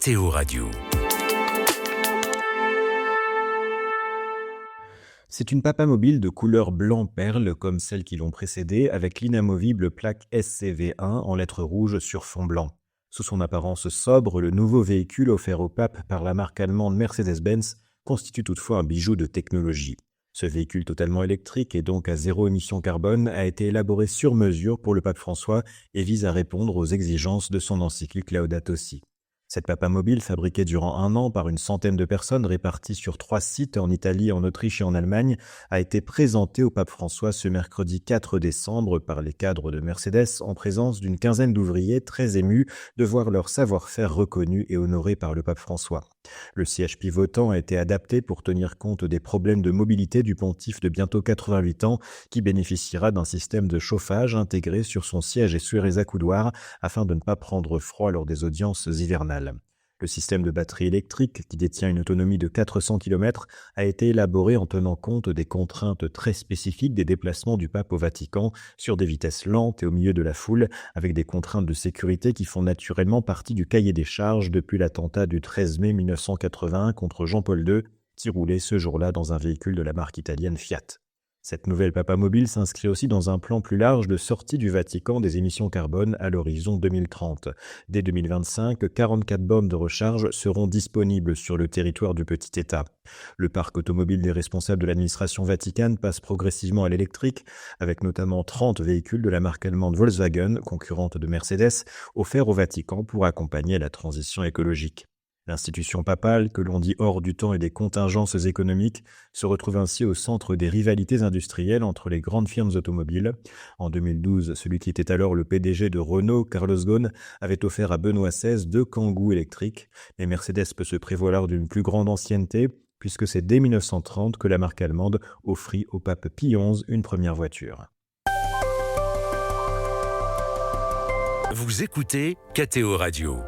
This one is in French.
KTO Radio. C'est une papa mobile de couleur blanc-perle comme celles qui l'ont précédée, avec l'inamovible plaque SCV1 en lettres rouges sur fond blanc. Sous son apparence sobre, le nouveau véhicule offert au pape par la marque allemande Mercedes-Benz constitue toutefois un bijou de technologie. Ce véhicule totalement électrique et donc à zéro émission carbone a été élaboré sur mesure pour le pape François et vise à répondre aux exigences de son encyclique Laudato Si. Cette papa mobile, fabriquée durant 1 an par une centaine de personnes réparties sur 3 sites en Italie, en Autriche et en Allemagne, a été présentée au pape François ce mercredi 4 décembre par les cadres de Mercedes en présence d'une quinzaine d'ouvriers très émus de voir leur savoir-faire reconnu et honoré par le pape François. Le siège pivotant a été adapté pour tenir compte des problèmes de mobilité du pontife de bientôt 88 ans qui bénéficiera d'un système de chauffage intégré sur son siège et sur les accoudoirs afin de ne pas prendre froid lors des audiences hivernales. Le système de batterie électrique, qui détient une autonomie de 400 km, a été élaboré en tenant compte des contraintes très spécifiques des déplacements du pape au Vatican sur des vitesses lentes et au milieu de la foule, avec des contraintes de sécurité qui font naturellement partie du cahier des charges depuis l'attentat du 13 mai 1981 contre Jean-Paul II, qui roulait ce jour-là dans un véhicule de la marque italienne Fiat. Cette nouvelle papa mobile s'inscrit aussi dans un plan plus large de sortie du Vatican des émissions carbone à l'horizon 2030. Dès 2025, 44 bornes de recharge seront disponibles sur le territoire du petit État. Le parc automobile des responsables de l'administration vaticane passe progressivement à l'électrique, avec notamment 30 véhicules de la marque allemande Volkswagen, concurrente de Mercedes, offerts au Vatican pour accompagner la transition écologique. L'institution papale, que l'on dit hors du temps et des contingences économiques, se retrouve ainsi au centre des rivalités industrielles entre les grandes firmes automobiles. En 2012, celui qui était alors le PDG de Renault, Carlos Ghosn, avait offert à Benoît XVI 2 Kangoo électriques, mais Mercedes peut se prévaloir d'une plus grande ancienneté, puisque c'est dès 1930 que la marque allemande offrit au pape Pie XI une première voiture. Vous écoutez KTO Radio.